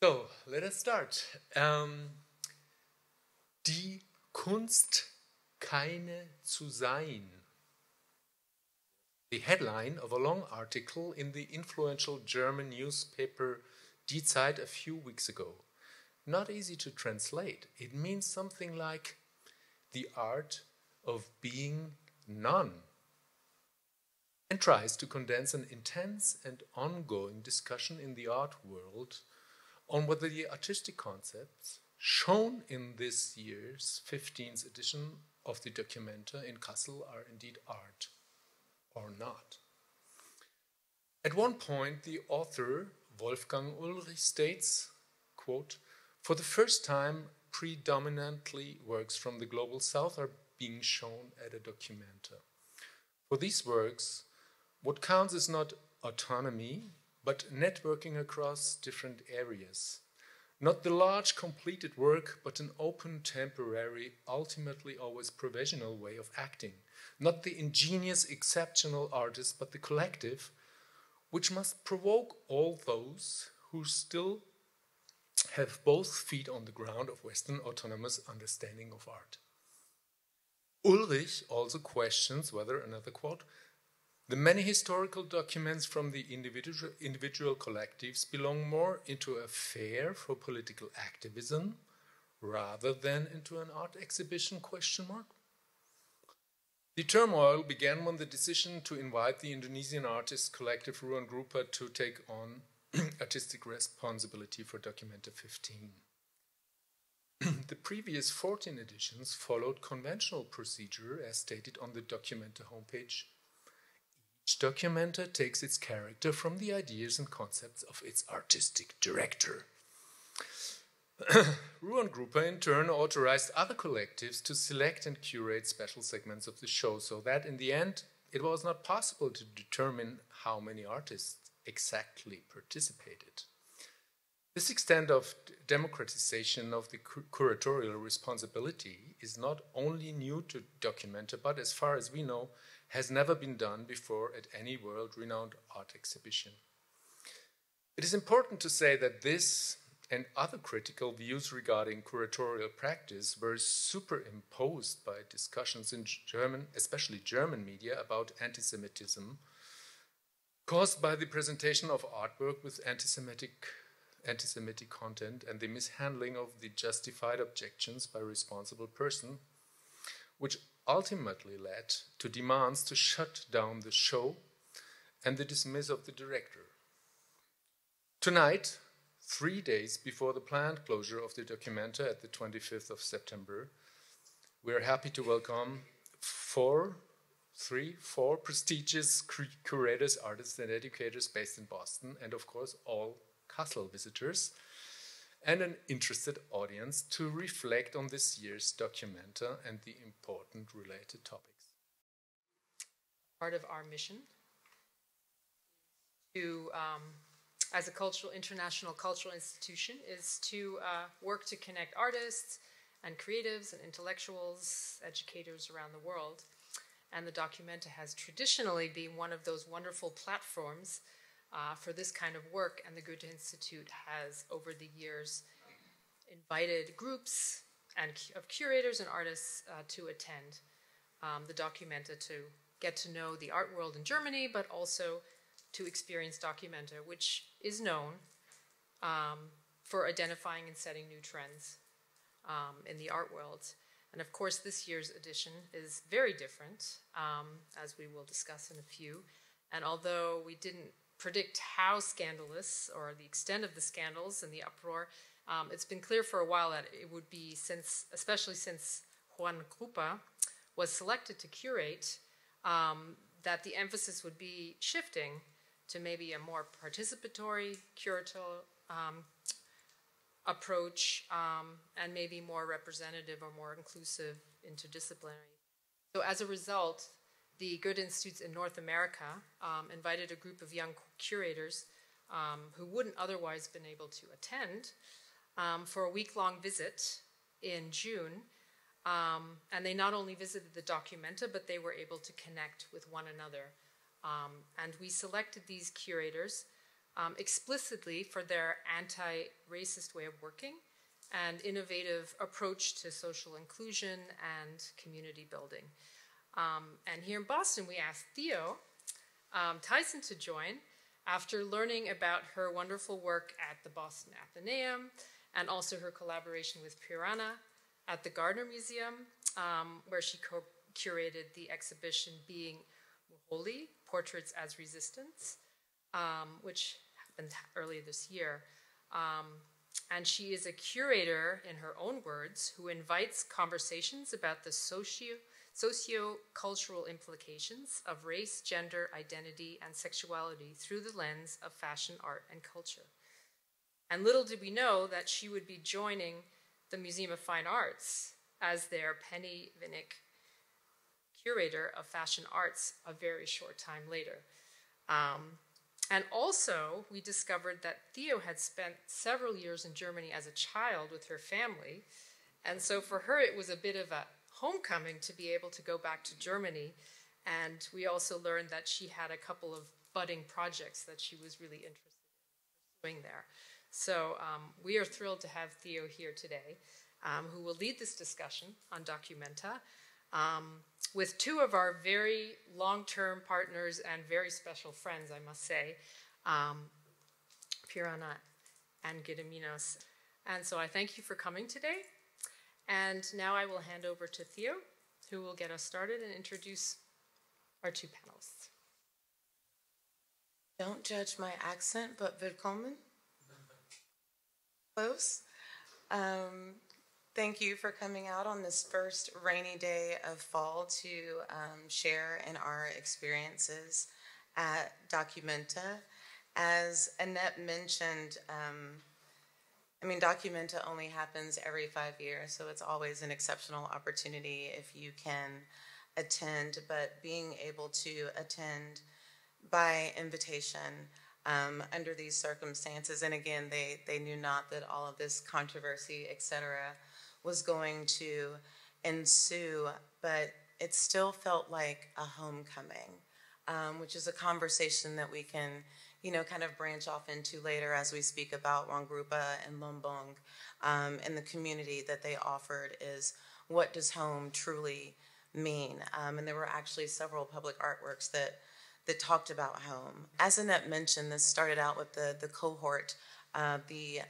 So, let us start. Die Kunst, keine zu sein. The headline of a long article in the influential German newspaper Die Zeit a few weeks ago. Not easy to translate. It means something like the art of being none, and tries to condense an intense and ongoing discussion in the art world on whether the artistic concepts shown in this year's 15th edition of the Documenta in Kassel are indeed art or not. At one point, the author, Wolfgang Ulrich, states, quote, "For the first time, predominantly works from the global south are being shown at a Documenta. For these works, what counts is not autonomy, but networking across different areas. Not the large completed work, but an open, temporary, ultimately always provisional way of acting. Not the ingenious, exceptional artist, but the collective, which must provoke all those who still have both feet on the ground of Western autonomous understanding of art." Ulrich also questions whether, another quote, "the many historical documents from the individual collectives belong more into a fair for political activism rather than into an art exhibition, question mark?" The turmoil began when the decision to invite the Indonesian artist collective Ruangrupa to take on artistic responsibility for Documenta 15. The previous 14 editions followed conventional procedure as stated on the Documenta homepage. Each Documenta takes its character from the ideas and concepts of its artistic director. Ruangrupa in turn authorized other collectives to select and curate special segments of the show, so that in the end it was not possible to determine how many artists exactly participated. This extent of democratization of the curatorial responsibility is not only new to Documenta, but as far as we know, has never been done before at any world-renowned art exhibition. It is important to say that this and other critical views regarding curatorial practice were superimposed by discussions in German, especially German media, about anti-Semitism, caused by the presentation of artwork with anti-Semitic content and the mishandling of the justified objections by responsible person, which ultimately led to demands to shut down the show and the dismiss of the director. Tonight, 3 days before the planned closure of the Documenta at the 25th of September, we are happy to welcome four prestigious curators, artists, and educators based in Boston, and of course all Kassel visitors, and an interested audience to reflect on this year's Documenta and the important related topics. Part of our mission to as a international cultural institution is to work to connect artists and creatives and intellectuals, educators around the world. And the Documenta has traditionally been one of those wonderful platforms for this kind of work. And the Goethe Institute has, over the years, invited groups of curators and artists to attend the Documenta to get to know the art world in Germany, but also to experience Documenta, which is known for identifying and setting new trends in the art world. And of course, this year's edition is very different, as we will discuss in a few. And although we didn't predict how scandalous or the extent of the scandals and the uproar, it's been clear for a while that it would be, especially since ruangrupa was selected to curate, that the emphasis would be shifting to maybe a more participatory, curatorial approach, and maybe more representative or more inclusive, interdisciplinary. So as a result, the Goethe Institutes in North America invited a group of young curators who wouldn't otherwise have been able to attend for a week-long visit in June. And they not only visited the Documenta, but they were able to connect with one another. And we selected these curators explicitly for their anti-racist way of working and innovative approach to social inclusion and community building. And here in Boston, we asked Theo Tyson to join after learning about her wonderful work at the Boston Athenaeum and also her collaboration with Pieranna at the Gardner Museum, where she curated the exhibition Being Holy, Portraits as Resistance, which happened early this year. And she is a curator, in her own words, who invites conversations about the socio-cultural implications of race, gender, identity, and sexuality through the lens of fashion, art, and culture. And little did we know that she would be joining the Museum of Fine Arts as their Penny Vinnick curator of fashion arts a very short time later. And also, we discovered that Theo had spent several years in Germany as a child with her family. And so for her, it was a bit of a homecoming to be able to go back to Germany. And we also learned that she had a couple of budding projects that she was really interested in pursuing there. So we are thrilled to have Theo here today, who will lead this discussion on Documenta, with two of our very long-term partners and very special friends, I must say, Pieranna and Gediminas. And so I thank you for coming today. And now I will hand over to Theo, who will get us started and introduce our two panelists. Don't judge my accent, but willkommen. Close. Thank you for coming out on this first rainy day of fall to share in our experiences at Documenta. As Annette mentioned, Documenta only happens every 5 years, so it's always an exceptional opportunity if you can attend, but being able to attend by invitation under these circumstances, and again, they knew not that all of this controversy, etc., was going to ensue, but it still felt like a homecoming, which is a conversation that we can, kind of branch off into later as we speak about ruangrupa and lombong, and the community that they offered is what does home truly mean? And there were actually several public artworks that talked about home. As Annette mentioned, this started out with the cohort of the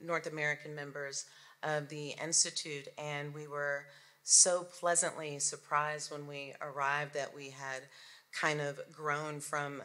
North American members of the Institute, and we were so pleasantly surprised when we arrived that we had kind of grown from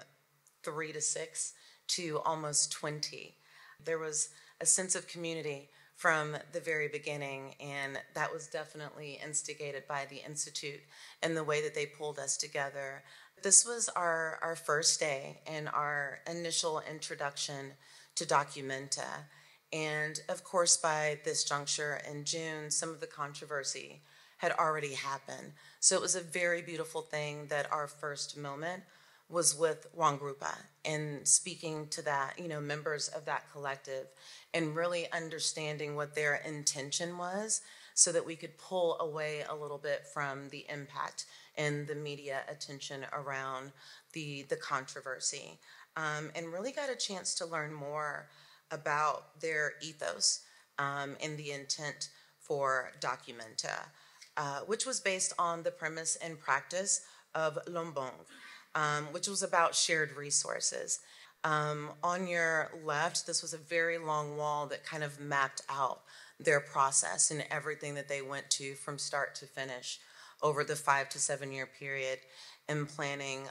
3 to 6 to almost 20. There was a sense of community from the very beginning, and that was definitely instigated by the Institute and the way that they pulled us together. This was our first day and our initial introduction to Documenta. And of course, by this juncture in June, some of the controversy had already happened. So it was a very beautiful thing that our first moment was with ruangrupa and speaking to that, members of that collective and really understanding what their intention was so that we could pull away a little bit from the impact and the media attention around the controversy, and really got a chance to learn more about their ethos and the intent for Documenta, which was based on the premise and practice of lombong, which was about shared resources. On your left, this was a very long wall that kind of mapped out their process and everything that they went to from start to finish over the 5 to 7 year period in planning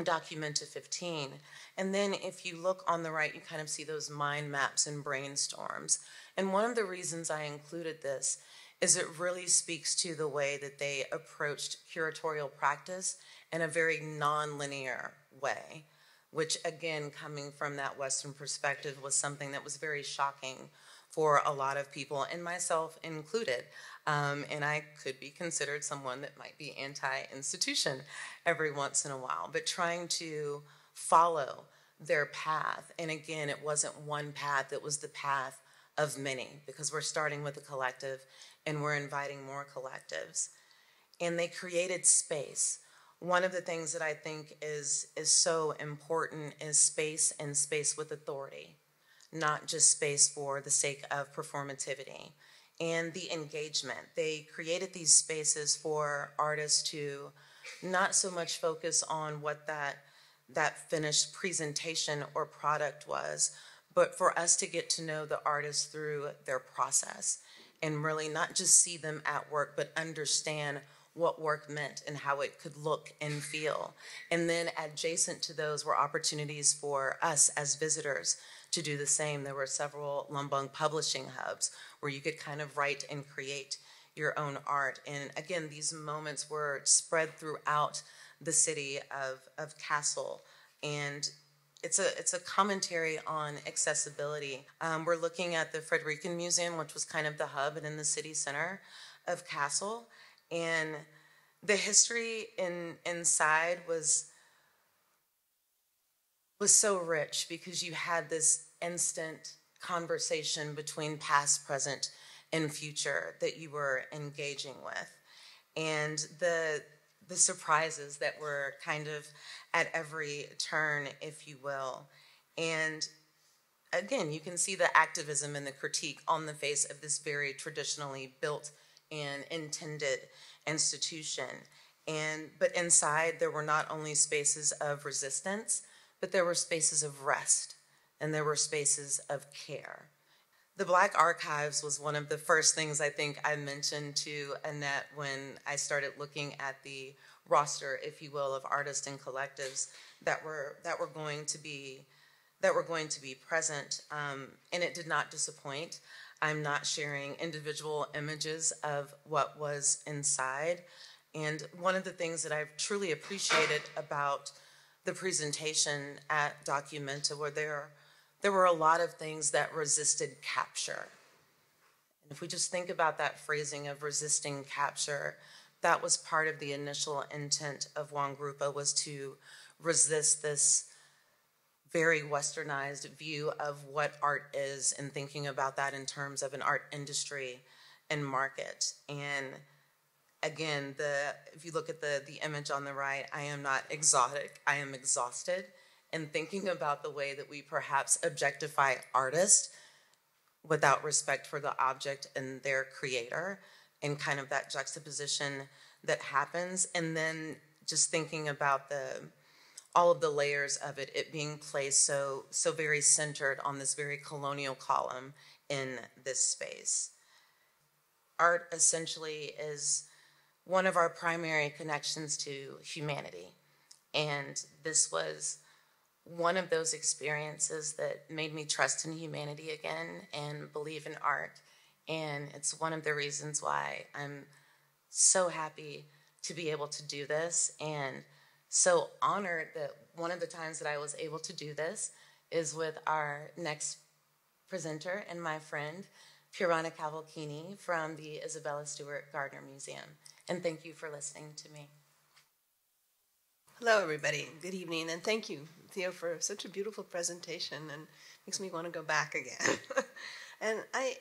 Documenta 15. And then if you look on the right, you kind of see those mind maps and brainstorms. And one of the reasons I included this is it really speaks to the way that they approached curatorial practice in a very non-linear way, which again, coming from that Western perspective, was something that was very shocking for a lot of people, and myself included. And I could be considered someone that might be anti-institution every once in a while, but trying to follow their path. And again, it wasn't one path, it was the path of many, because we're starting with a collective and we're inviting more collectives. And they created space one of the things that I think is so important is space, and space with authority, not just space for the sake of performativity. And the engagement. They created these spaces for artists to not so much focus on what that finished presentation or product was, but for us to get to know the artists through their process and really not just see them at work, but understand what work meant and how it could look and feel. And then adjacent to those were opportunities for us as visitors to do the same. There were several Lumbung publishing hubs where you could kind of write and create your own art. And again, these moments were spread throughout the city of Kassel. And it's a commentary on accessibility. We're looking at the Frederiken Museum, which was kind of the hub and in the city center of Kassel. And the history inside was so rich because you had this instant conversation between past, present, and future that you were engaging with. And the surprises that were kind of at every turn, if you will. And again, you can see the activism and the critique on the face of this very traditionally built and intended institution. But inside, there were not only spaces of resistance, but there were spaces of rest, and there were spaces of care. The Black Archives was one of the first things I think I mentioned to Annette when I started looking at the roster, if you will, of artists and collectives that were going to be present, and it did not disappoint. I'm not sharing individual images of what was inside, and one of the things that I've truly appreciated about the presentation at Documenta were there were a lot of things that resisted capture. And if we just think about that phrasing of resisting capture, that was part of the initial intent of ruangrupa, was to resist this very westernized view of what art is and thinking about that in terms of an art industry and market. And again, if you look at the image on the right, I am not exotic, I am exhausted. And thinking about the way that we perhaps objectify artists without respect for the object and their creator, and kind of that juxtaposition that happens. And then just thinking about all of the layers of it being placed so very centered on this very colonial column in this space. Art essentially is one of our primary connections to humanity. And this was one of those experiences that made me trust in humanity again and believe in art. And it's one of the reasons why I'm so happy to be able to do this, and so honored that one of the times that I was able to do this is with our next presenter and my friend, Pieranna Cavalchini from the Isabella Stewart Gardner Museum. And thank you for listening to me. Hello, everybody. Good evening, and thank you, Theo, for such a beautiful presentation, and makes me want to go back again. And I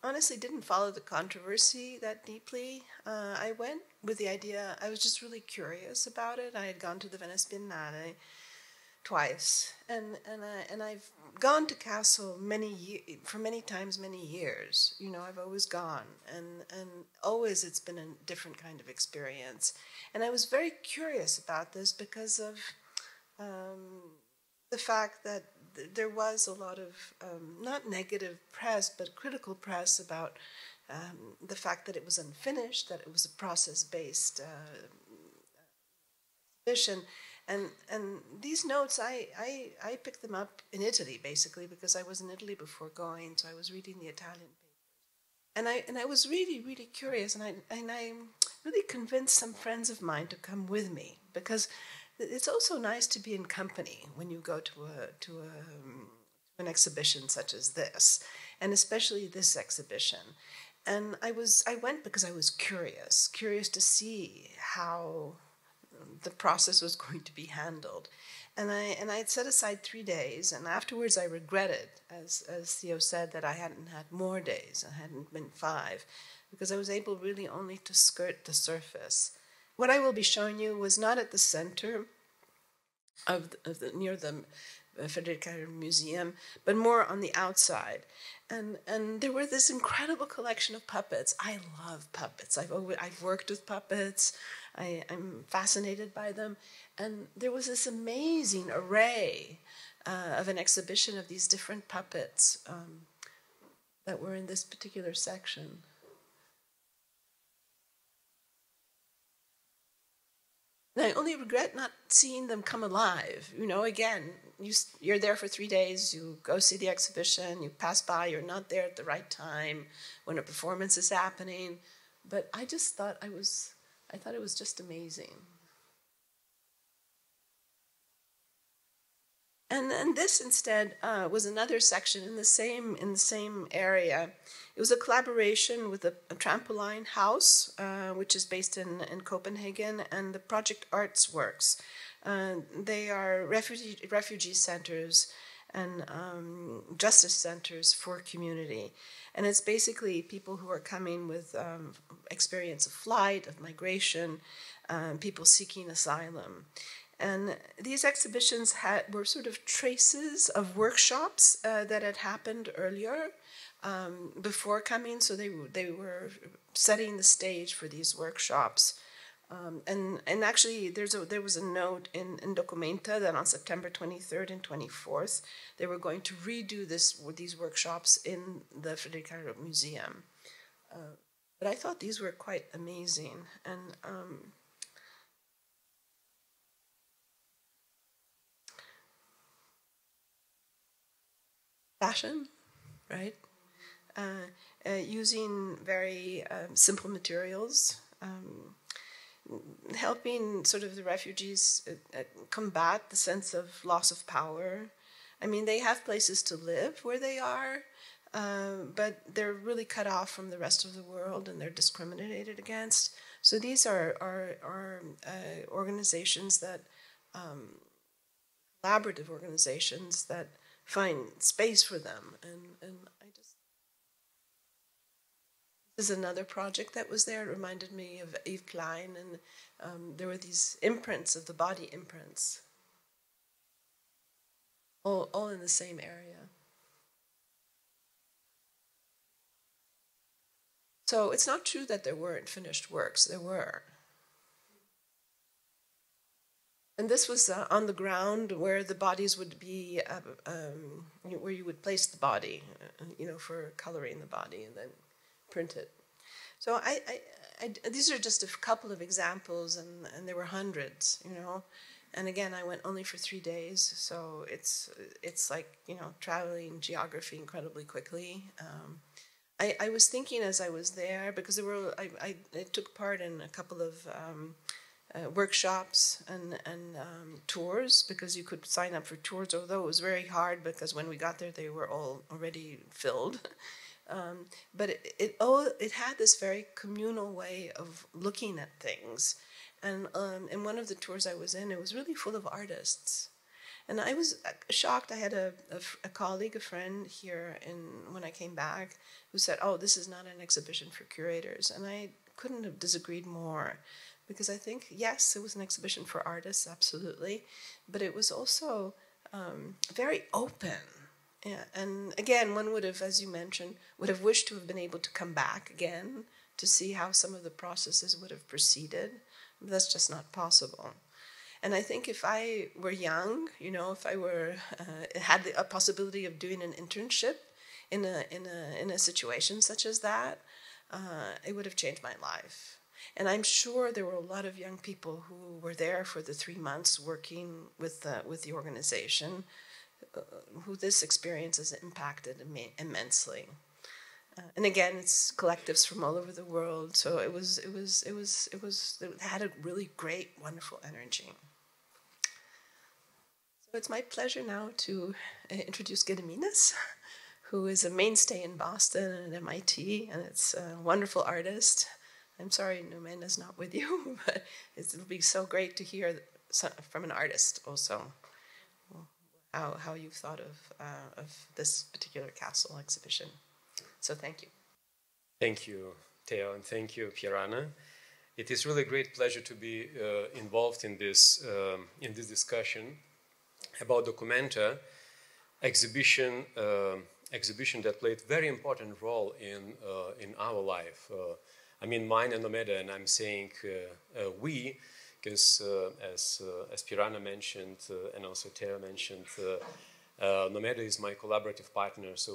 honestly didn't follow the controversy that deeply. I went with the idea, I was just really curious about it. I had gone to the Venice Biennale twice, and I've gone to Kassel for many times, many years. You know, I've always gone, and always it's been a different kind of experience. And I was very curious about this because of the fact that there was a lot of not negative press, but critical press about the fact that it was unfinished, that it was a process-based exhibition. And these notes, I picked them up in Italy, basically, because I was in Italy before going, so I was reading the Italian papers. And I was really, really curious, and I really convinced some friends of mine to come with me, because it's also nice to be in company when you go to an exhibition such as this, and especially this exhibition. And I went because I was curious to see how the process was going to be handled. And I had set aside 3 days, and afterwards I regretted, as Theo said, that I hadn't had more days. I hadn't been 5, because I was able really only to skirt the surface. What I will be showing you was not at the center near the Frederica Museum, but more on the outside. And there were this incredible collection of puppets. I love puppets. I've worked with puppets. I'm fascinated by them. And there was this amazing array of an exhibition of these different puppets that were in this particular section. And I only regret not seeing them come alive. You know, again, you're there for 3 days, you go see the exhibition, you pass by, you're not there at the right time when a performance is happening. But I just thought I thought it was just amazing. And this instead was another section in the same area. It was a collaboration with a trampoline house, which is based in Copenhagen, and the Project Arts Works. They are refugee centers and justice centers for community. And it's basically people who are coming with experience of flight, of migration, people seeking asylum. And these exhibitions were sort of traces of workshops that had happened earlier before coming, so they were setting the stage for these workshops. And actually, there was a note in Documenta that on September 23rd and 24th, they were going to redo these workshops in the Frederica Museum. But I thought these were quite amazing. And fashion, right? Using very simple materials, helping sort of the refugees combat the sense of loss of power. I mean, they have places to live where they are, but they're really cut off from the rest of the world, and they're discriminated against. So these are organizations that, collaborative organizations that find space for them, and this is another project that was there. It reminded me of Yves Klein, and there were these imprints of the body imprints, all in the same area. So it's not true that there weren't finished works. There were. And this was on the ground where the bodies would be, where you would place the body, for coloring the body and then print it. So these are just a couple of examples, and there were hundreds, And again, I went only for 3 days, so it's like, traveling geography incredibly quickly. I was thinking as I was there, because I took part in a couple of workshops and tours, because you could sign up for tours, although it was very hard because when we got there they were all already filled. But it had this very communal way of looking at things. And in one of the tours I was in, it was really full of artists. And I was shocked. I had a colleague, a friend here when I came back, who said, "Oh, this is not an exhibition for curators." And I couldn't have disagreed more, because I think, yes, it was an exhibition for artists, absolutely, but it was also very open. Yeah. And again, one would have, as you mentioned, would have wished to have been able to come back again to see how some of the processes would have proceeded. But that's just not possible. And I think if I were young, if I had a possibility of doing an internship in a situation such as that, it would have changed my life. And I'm sure there were a lot of young people who were there for the 3 months working with the organization, who this experience has impacted immensely. And again, it's collectives from all over the world, so it had a really great, wonderful energy. So it's my pleasure now to introduce Gediminas, who is a mainstay in Boston and at MIT, and it's a wonderful artist. I'm sorry Numen is not with you, but it'll be so great to hear from an artist also. how you've thought of this particular Kassel exhibition. So thank you. Thank you, Theo, and thank you, Pieranna. It is really a great pleasure to be involved in this discussion about Documenta, exhibition that played a very important role in our life. I mean, mine and Nomeda, and I'm saying we, because as Pieranna mentioned and also Theo mentioned, Nomeda is my collaborative partner. So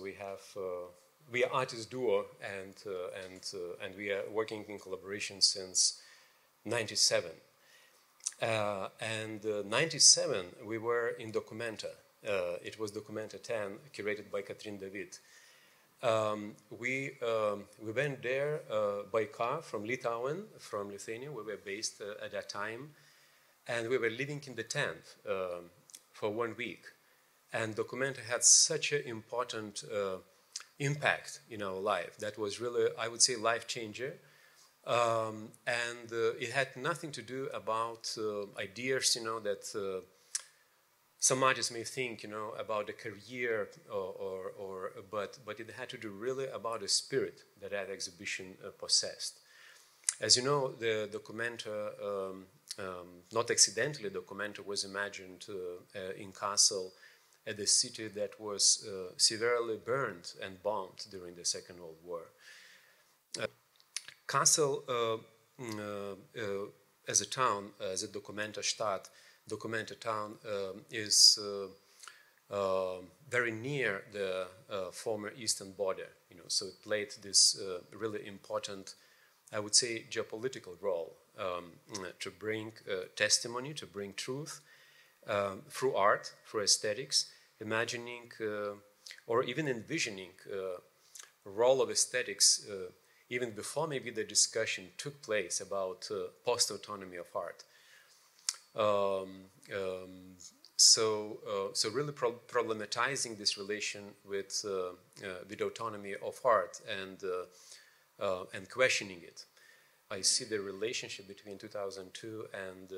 we are artist duo, and we are working in collaboration since '97. And '97 we were in Documenta. It was Documenta 10, curated by Katrin David. We went there by car from Litauen, from Lithuania, where we were based at that time, and we were living in the tent for 1 week. And Documenta had such an important impact in our life. That was really, I would say, life changer. And it had nothing to do about ideas, that some artists may think, about the career, but it had to do really about the spirit that exhibition possessed. As you know, the Documenta, not accidentally, Documenta was imagined in Kassel, at the city that was severely burned and bombed during the Second World War. Kassel, as a town, as a Documenta Stadt, Documenta town, is very near the former eastern border. So it played this really important, I would say, geopolitical role to bring testimony, to bring truth through art, through aesthetics, imagining or even envisioning role of aesthetics even before maybe the discussion took place about post-autonomy of art. So really problematizing this relation with autonomy of art and questioning it. I see the relationship between 2002 and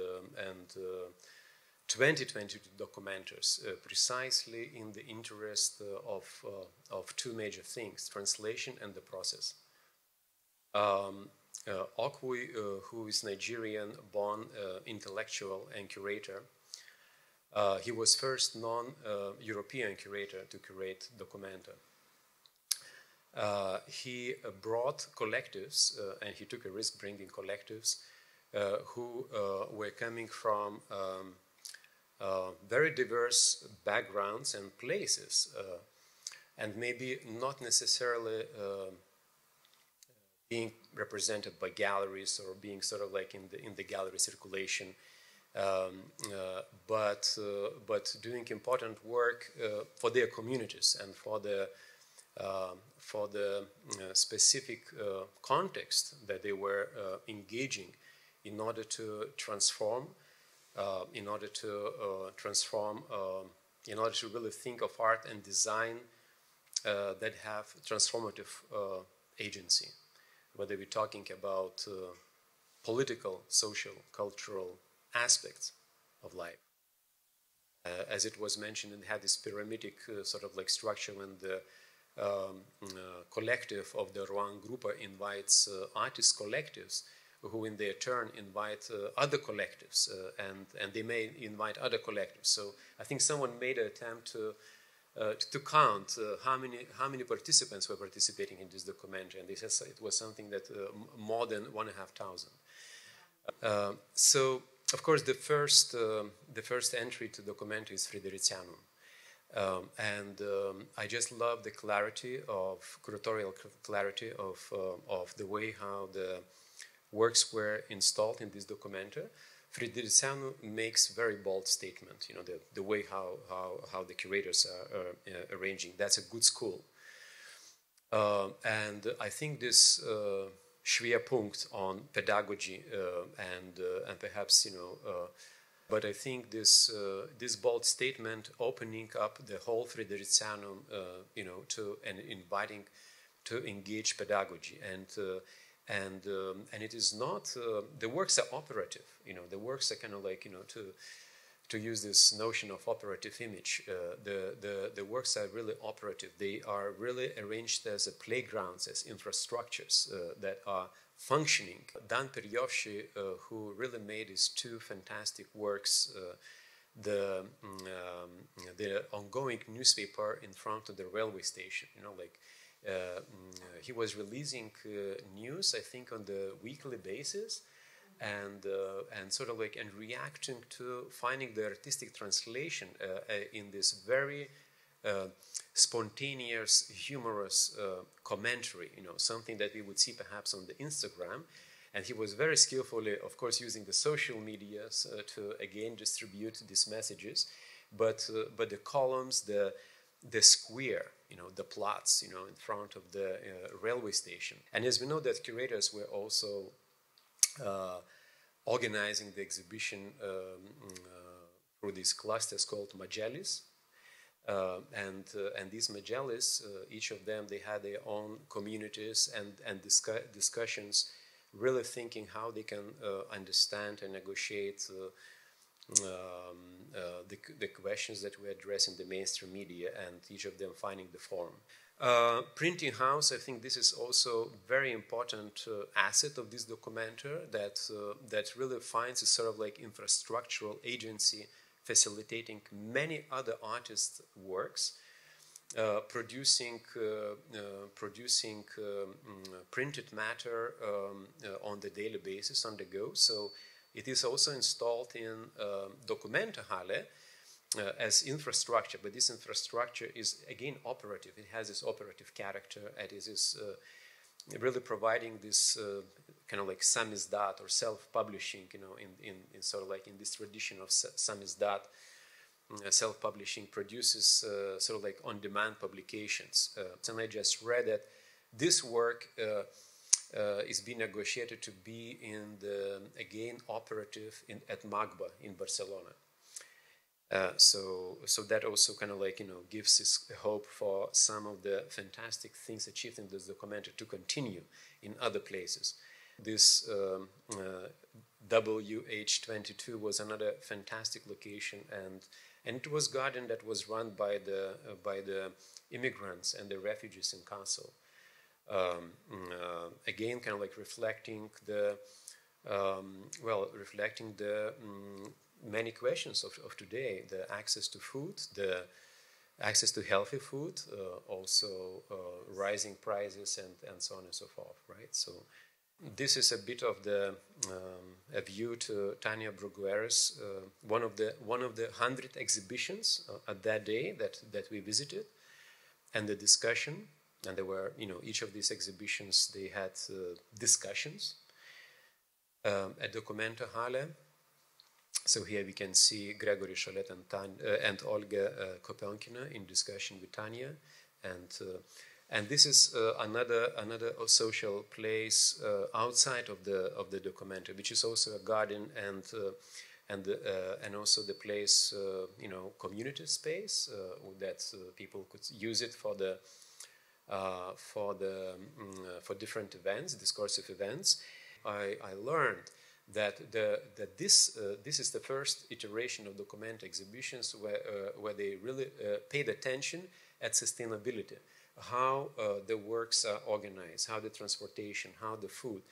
2022 documenters precisely in the interest of two major things: translation and the process. Okwi, who is Nigerian-born intellectual and curator, he was first non-European curator to curate Documenta. He brought collectives, and he took a risk bringing collectives who were coming from very diverse backgrounds and places, and maybe not necessarily being represented by galleries or being sort of like in the gallery circulation, but doing important work for their communities and for the specific context that they were engaging in order to transform, in order to really think of art and design that have transformative agency, whether we're talking about political, social, cultural aspects of life. As it was mentioned, it had this pyramidic sort of like structure when the collective of the ruangrupa invites artist collectives, who in their turn invite other collectives, and they may invite other collectives. So I think someone made an attempt to count how many participants were participating in this documentary, and it was something that more than 1,500. So of course the first entry to documentary is Fridericianum. And I just love the clarity of curatorial clarity of the way how the works were installed in this Documenta. Fridericianum makes very bold statement. The way how the curators are arranging. That's a good school. And I think this Schwerpunkt on pedagogy and perhaps but I think this bold statement opening up the whole Fridericianum, and inviting to engage pedagogy, and it is not the works are operative. The works are kind of like to to use this notion of operative image. The works are really operative. They are really arranged as a playgrounds, as infrastructures that are functioning. Dan Periovshi, who really made these two fantastic works, the ongoing newspaper in front of the railway station, he was releasing news, I think, on the weekly basis, and sort of like and reacting to finding the artistic translation in this very spontaneous, humorous commentary, something that we would see perhaps on the Instagram. And he was very skillfully, of course, using the social medias to again distribute these messages, but the columns, the square, the plots, in front of the railway station. And as we know, that curators were also organizing the exhibition through these clusters called majalis. And these majalis, each of them, they had their own communities and discussions, really thinking how they can understand and negotiate the questions that we address in the mainstream media, and each of them finding the form. Printing house, I think this is also very important asset of this Documenta, that really finds a sort of like infrastructural agency facilitating many other artists' works, producing printed matter on the daily basis, on the go. So it is also installed in Documenta Halle as infrastructure, but this infrastructure is again operative. It has this operative character, and it is really providing this kind of like samizdat or self-publishing, in sort of like in this tradition of samizdat. Self-publishing produces sort of like on-demand publications. And I just read that this work is being negotiated to be in the, again, operative at MAGBA in Barcelona. So that also kind of like, gives us hope for some of the fantastic things achieved in this Documenta to continue in other places. This WH22 was another fantastic location, and it was a garden that was run by the immigrants and the refugees in Kassel. Again, kind of like reflecting the many questions of today: the access to food, the access to healthy food, also rising prices, and so on and so forth. Right. So this is a bit of the a view to Tania Bruguera's one of the 100 exhibitions at that day that we visited, and the discussion. And there were, each of these exhibitions, they had discussions at Documenta Halle. So here we can see Gregory Cholet and Olga Kopenkina in discussion with Tania, and this is another social place outside of the Documenta, which is also a garden and also the place, community space that people could use it for different events, discursive events. I learned that this is the first iteration of Documenta exhibitions where they really paid attention at sustainability, how the works are organized, how the transportation, how the food.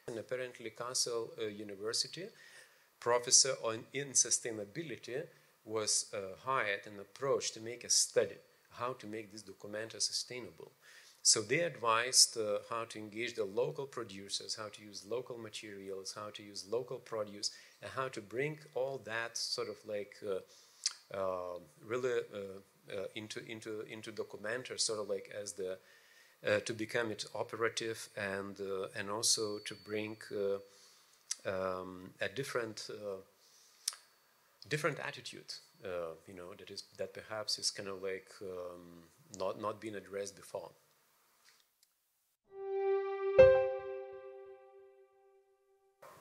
And apparently Kassel University professor in sustainability was hired and approached to make a study how to make this Documenta sustainable. So they advised how to engage the local producers, how to use local materials, how to use local produce, and how to bring all that sort of like really into Documenta, sort of like as the to become it operative, and also to bring a different attitude, that perhaps is kind of like not being addressed before.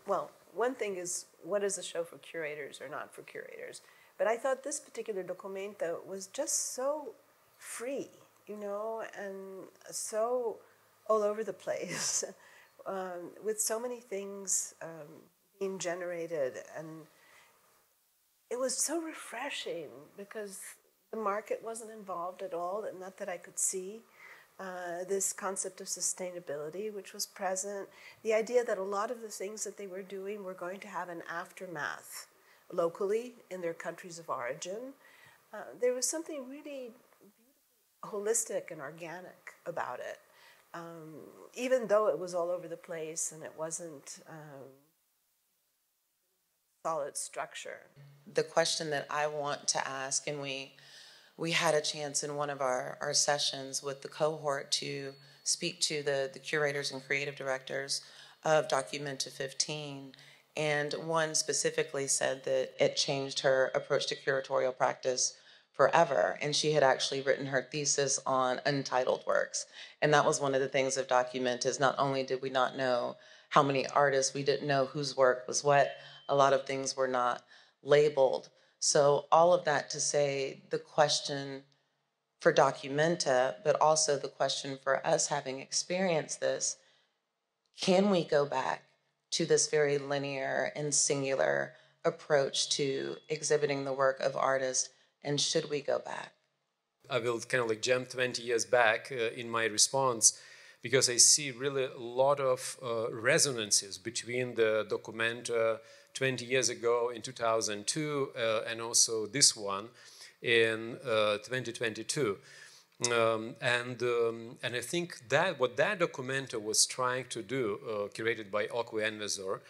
Well, one thing is, what is a show for curators or not for curators? But I thought this particular Documenta was just so free, and so all over the place, with so many things being generated. And it was so refreshing because the market wasn't involved at all, and not that I could see. This concept of sustainability, which was present, the idea that a lot of the things that they were doing were going to have an aftermath locally in their countries of origin. There was something really holistic and organic about it, even though it was all over the place and it wasn't solid structure. The question that I want to ask, and we had a chance in one of our sessions with the cohort to speak to the curators and creative directors of Documenta 15, and one specifically said that it changed her approach to curatorial practice forever, and she had actually written her thesis on untitled works. And that was one of the things of Documenta, is not only did we not know how many artists, we didn't know whose work was what, a lot of things were not labeled. So all of that to say, the question for Documenta, but also the question for us having experienced this, can we go back to this very linear and singular approach to exhibiting the work of artists, and should we go back? I will kind of like jump 20 years back in my response, because I see really a lot of resonances between the Documenta 20 years ago in 2002 and also this one in 2022. And I think that what that Documenta was trying to do, curated by Okwe Envezor,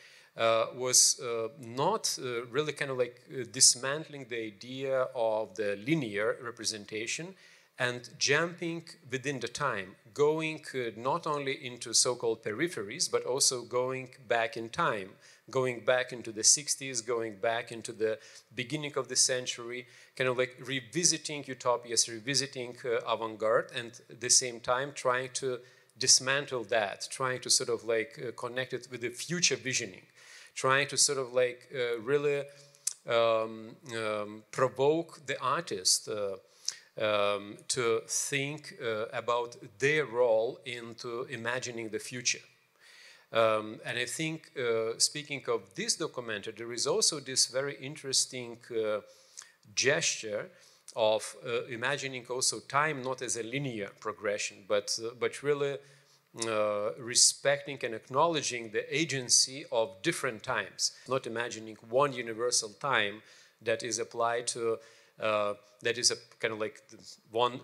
was not really kind of like dismantling the idea of the linear representation and jumping within the time, going not only into so-called peripheries, but also going back in time, going back into the 60s, going back into the beginning of the century, kind of like revisiting utopias, revisiting avant-garde, and at the same time trying to dismantle that, trying to sort of like connect it with the future visioning, trying to sort of like really provoke the artist to think about their role into imagining the future. And I think, speaking of this Documenta, there is also this very interesting gesture of imagining also time not as a linear progression, but really respecting and acknowledging the agency of different times, not imagining one universal time that is applied to, that is a kind of like one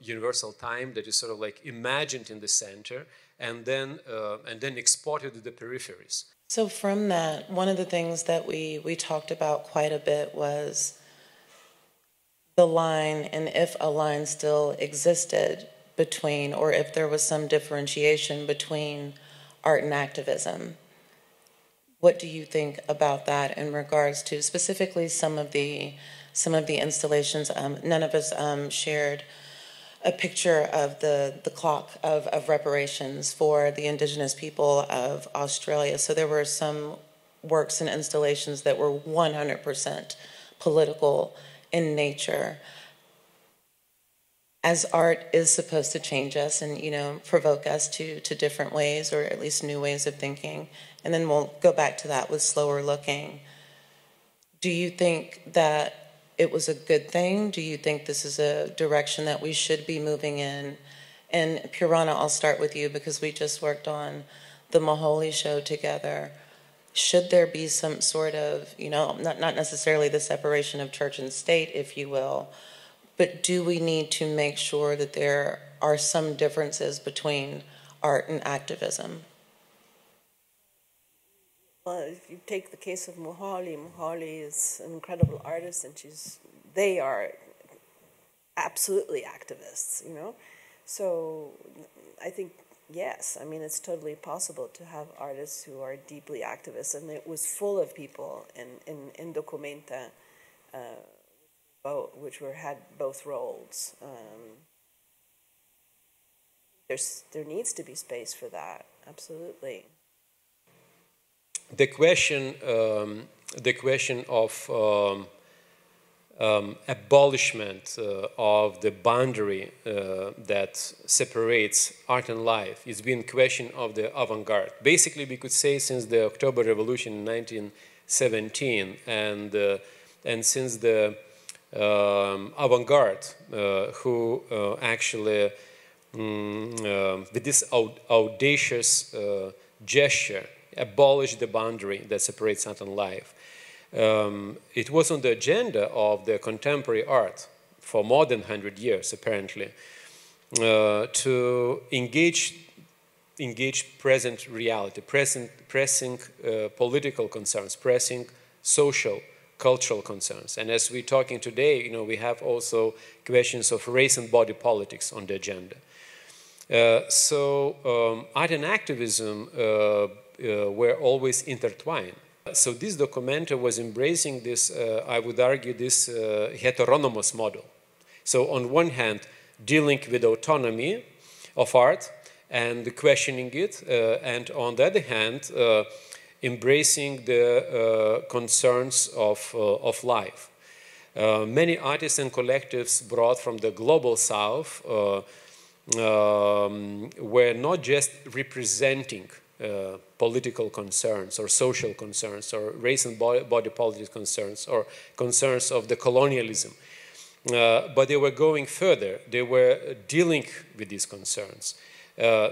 universal time that is sort of like imagined in the center and then exported to the peripheries. So from that, one of the things that we talked about quite a bit was the line, and if a line still existed between, or if there was some differentiation between art and activism. What do you think about that in regards to specifically some of the installations? None of us shared a picture of the clock of reparations for the indigenous people of Australia. So there were some works and installations that were 100% political in nature. As art is supposed to change us and, you know, provoke us to different ways, or at least new ways of thinking, and then we'll go back to that with slower looking. Do you think that it was a good thing? Do you think this is a direction that we should be moving in? And Pieranna, I'll start with you because we just worked on the Maholi show together. Should there be some sort of, you know, not necessarily the separation of church and state, if you will, but do we need to make sure that there are some differences between art and activism? Well, if you take the case of Maholi is an incredible artist, and they are absolutely activists, you know. So I think, yes, I mean, it's totally possible to have artists who are deeply activists, and it was full of people in Documenta, which had both roles. There needs to be space for that, absolutely. The question of abolishment of the boundary that separates art and life has been a question of the avant-garde. Basically, we could say since the October Revolution in 17, and since the avant-garde, who actually, with this audacious gesture, abolished the boundary that separates art and life. It was on the agenda of the contemporary art for more than 100 years, apparently, to engage present reality, pressing political concerns, pressing social, cultural concerns. And as we're talking today, you know, we have also questions of race and body politics on the agenda. So art and activism were always intertwined. So this Documenta was embracing this, I would argue, this heteronomous model. So on one hand, dealing with autonomy of art and questioning it, and on the other hand, embracing the concerns of life. Many artists and collectives brought from the global south were not just representing political concerns or social concerns or race and body politics concerns or concerns of the colonialism, but they were going further. They were dealing with these concerns.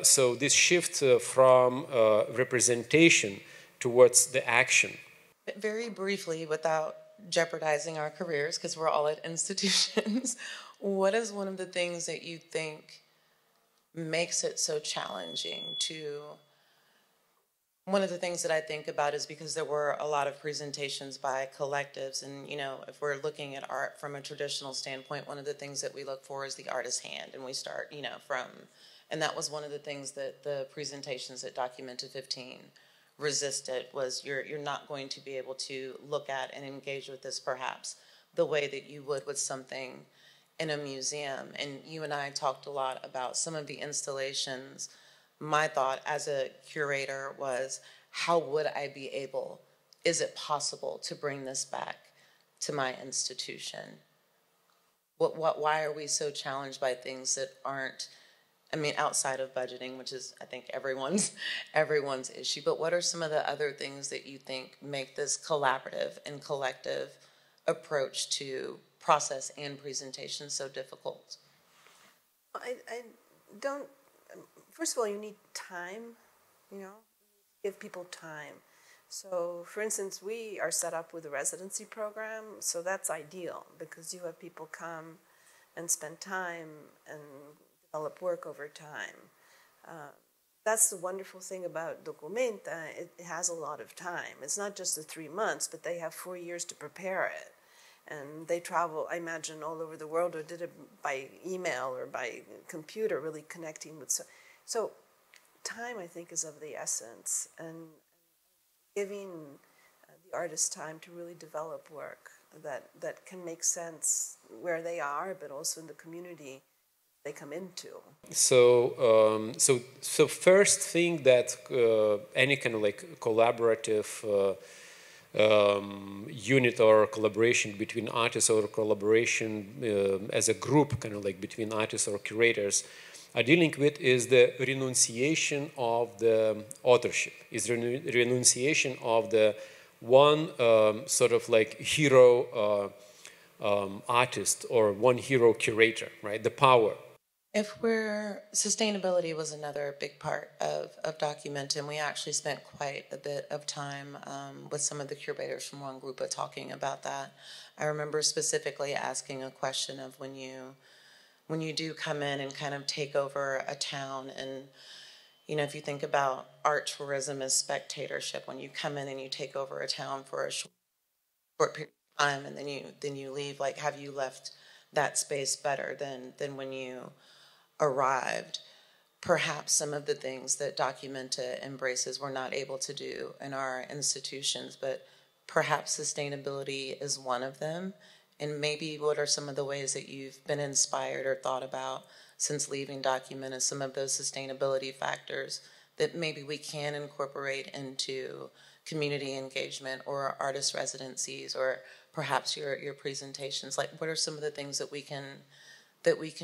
So this shift from representation towards the action. Very briefly, without jeopardizing our careers, because we're all at institutions, what is one of the things that you think makes it so challenging to... One of the things that I think about is because there were a lot of presentations by collectives, and, you know, if we're looking at art from a traditional standpoint, one of the things that we look for is the artist's hand, and we start, you know, from... And that was one of the things that the presentations at Documenta 15 resisted, was you're not going to be able to look at and engage with this perhaps the way that you would with something in a museum. And you and I talked a lot about some of the installations. My thought as a curator was, how would I be able, is it possible to bring this back to my institution? Why are we so challenged by things that aren't, I mean, outside of budgeting, which is, I think, everyone's issue, but what are some of the other things that you think make this collaborative and collective approach to process and presentation so difficult? I don't, first of all, you need time, you know, give people time. So, for instance, we are set up with a residency program, so that's ideal because you have people come and spend time and develop work over time. That's the wonderful thing about Documenta. It has a lot of time. It's not just the 3 months, but they have 4 years to prepare it. And they travel, I imagine, all over the world, or did it by email or by computer, really connecting with... So time, I think, is of the essence, and giving the artist time to really develop work that can make sense where they are, but also in the community they come into. So, so first thing that any kind of like collaborative unit or collaboration between artists, or collaboration as a group, kind of like between artists or curators, are dealing with is the renunciation of the authorship, is renunciation of the one sort of like hero artist or one hero curator, right? The power. If we're, sustainability was another big part of Documenta, and we actually spent quite a bit of time with some of the curators from ruangrupa talking about that. I remember specifically asking a question of when you do come in and kind of take over a town, and, you know, if you think about art tourism as spectatorship, when you come in and you take over a town for a short period of time and then you leave, like, have you left that space better than when you arrived? Perhaps some of the things that Documenta embraces we're not able to do in our institutions, but perhaps sustainability is one of them. And maybe what are some of the ways that you've been inspired or thought about since leaving Documenta, some of those sustainability factors that maybe we can incorporate into community engagement or artist residencies, or perhaps your presentations? Like, what are some of the things that we can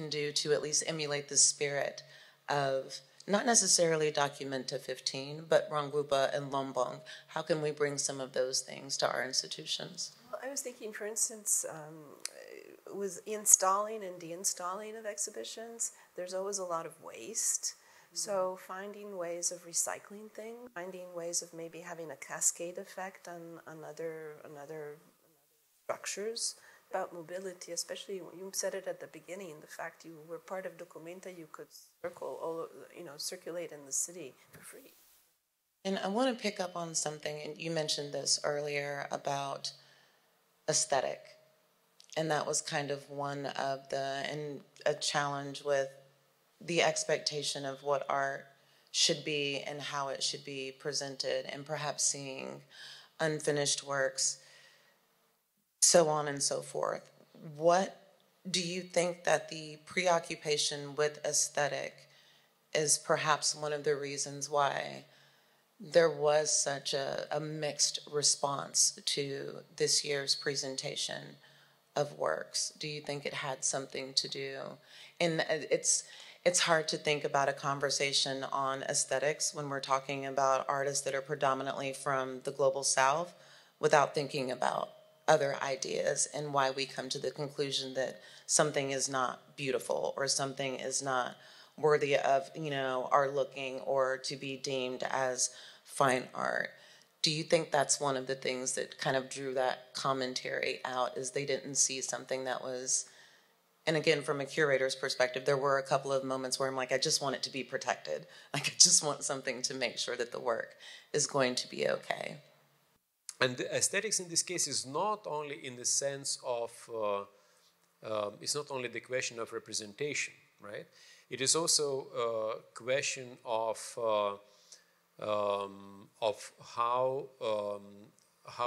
do to at least emulate the spirit of not necessarily Documenta 15, but ruangrupa and Lombong. How can we bring some of those things to our institutions? Well, I was thinking, for instance, with installing and deinstalling of exhibitions, there's always a lot of waste. So finding ways of recycling things, finding ways of maybe having a cascade effect on other structures. About mobility, especially you said it at the beginning, the fact you were part of Documenta, you could circulate in the city for free. And I want to pick up on something, and you mentioned this earlier about aesthetic, and that was kind of one of and a challenge with the expectation of what art should be and how it should be presented, and perhaps seeing unfinished works, so on and so forth. What do you think that the preoccupation with aesthetic is perhaps one of the reasons why there was such a mixed response to this year's presentation of works? Do you think it had something to do? And it's hard to think about a conversation on aesthetics when we're talking about artists that are predominantly from the global South without thinking about other ideas and why we come to the conclusion that something is not beautiful or something is not worthy of, our looking or to be deemed as fine art. Do you think that's one of the things that kind of drew that commentary out, is they didn't see something that was, and again, from a curator's perspective, there were a couple of moments where I'm like, I just want it to be protected. Like, I just want something to make sure that the work is going to be okay. And the aesthetics in this case is not only in the sense of, it's not only the question of representation, right? It is also a question of how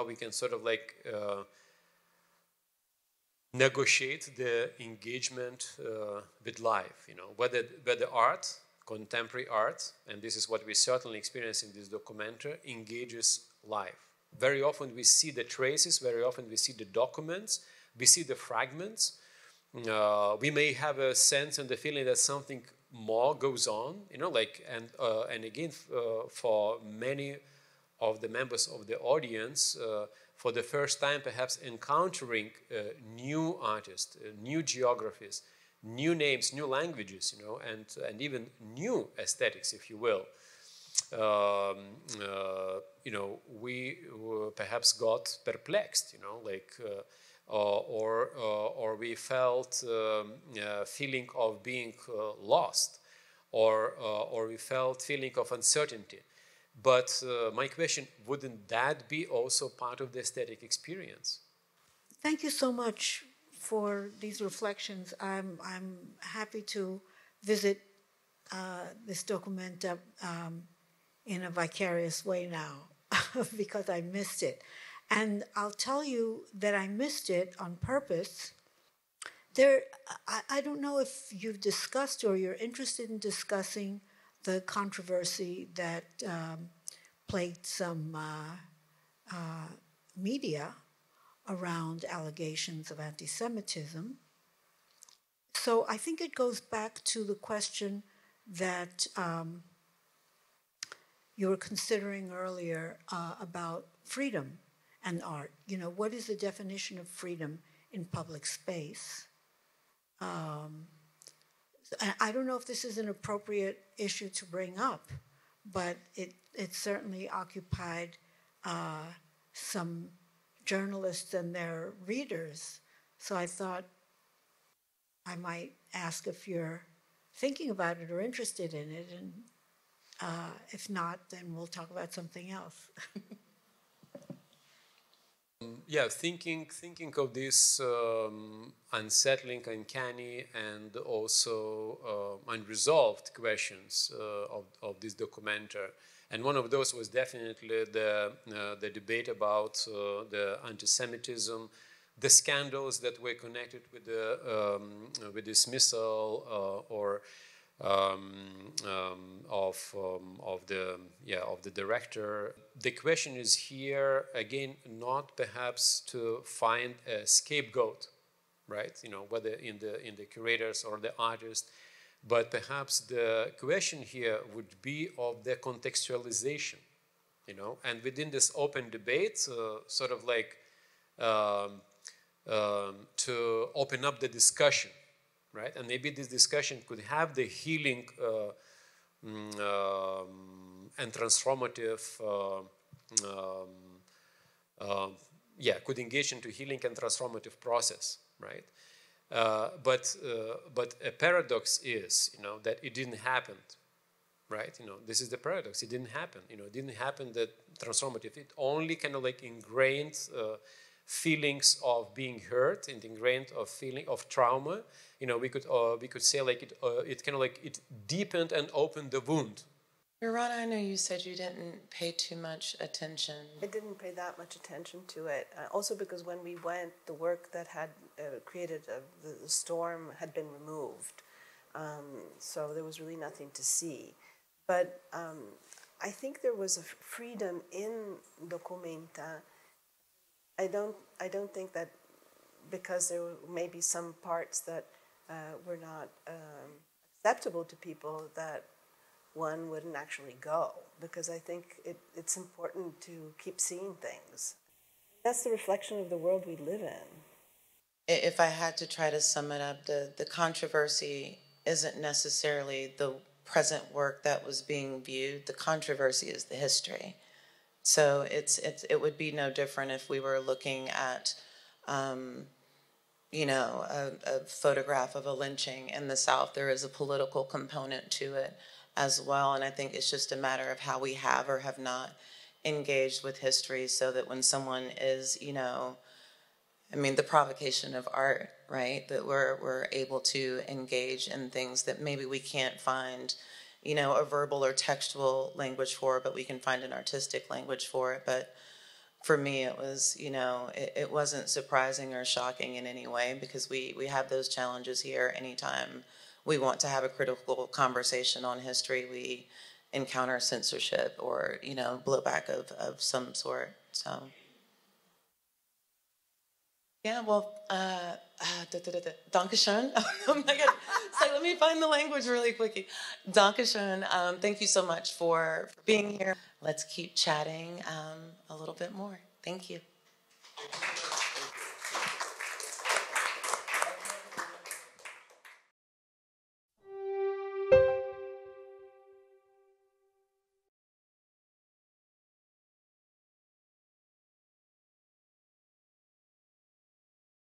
we can sort of negotiate the engagement with life, whether art, contemporary art, and this is what we certainly experience in this documentary, engages life. Very often we see the traces, very often we see the documents, we see the fragments. We may have a sense and the feeling that something more goes on, and again, for many of the members of the audience, for the first time perhaps encountering new artists, new geographies, new names, new languages, and even new aesthetics, if you will. We perhaps got perplexed, or we felt feeling of being lost, or we felt feeling of uncertainty. But my question, wouldn't that be also part of the aesthetic experience? Thank you so much for these reflections. I'm happy to visit this Documenta in a vicarious way now because I missed it. And I'll tell you that I missed it on purpose. I don't know if you've discussed or you're interested in discussing the controversy that plagued some media around allegations of anti-Semitism. So I think it goes back to the question that you were considering earlier about freedom and art. What is the definition of freedom in public space? I don't know if this is an appropriate issue to bring up, but it certainly occupied some journalists and their readers. So I thought I might ask if you're thinking about it or interested in it, and if not, then we'll talk about something else. Thinking of these unsettling, uncanny, and also unresolved questions of this documentary. And one of those was definitely the debate about the anti-Semitism, the scandals that were connected with the dismissal of the director. The question is here again not perhaps to find a scapegoat, right? Whether in the curators or the artist, But perhaps the question here would be of the contextualization, you know, and within this open debate, sort of like to open up the discussion, right? And maybe this discussion could have the healing and transformative, could engage into healing and transformative process, right? But a paradox is, you know, that it didn't happen, right? You know, this is the paradox. It didn't happen. You know, it didn't happen that transformative. It only kind of like ingrained feelings of being hurt and ingrained of feeling of trauma. You know, we could say like it kind of like it deepened and opened the wound. Pieranna, I know you said you didn't pay too much attention. I didn't pay that much attention to it. Also because when we went, the work that had created the storm had been removed. So there was really nothing to see. But I think there was a freedom in Documenta. I don't think that because there were maybe some parts that were not acceptable to people that one wouldn't actually go, because I think it's important to keep seeing things. That's the reflection of the world we live in. If I had to try to sum it up, the controversy isn't necessarily the present work that was being viewed. The controversy is the history. So it would be no different if we were looking at, you know, a photograph of a lynching in the South. There is a political component to it as well, and I think it's just a matter of how we have or have not engaged with history, so that when someone is, you know, I mean, the provocation of art, right, that we're able to engage in things that maybe we can't find, you know, a verbal or textual language for, but we can find an artistic language for it. But for me, it was, you know, it wasn't surprising or shocking in any way, because we have those challenges here anytime we want to have a critical conversation on history. We encounter censorship or, you know, blowback of some sort. So, yeah, well, Dankeschön. Oh my God. So let me find the language really quickly. Dankeschön. Thank you so much for being here. Let's keep chatting a little bit more. Thank you.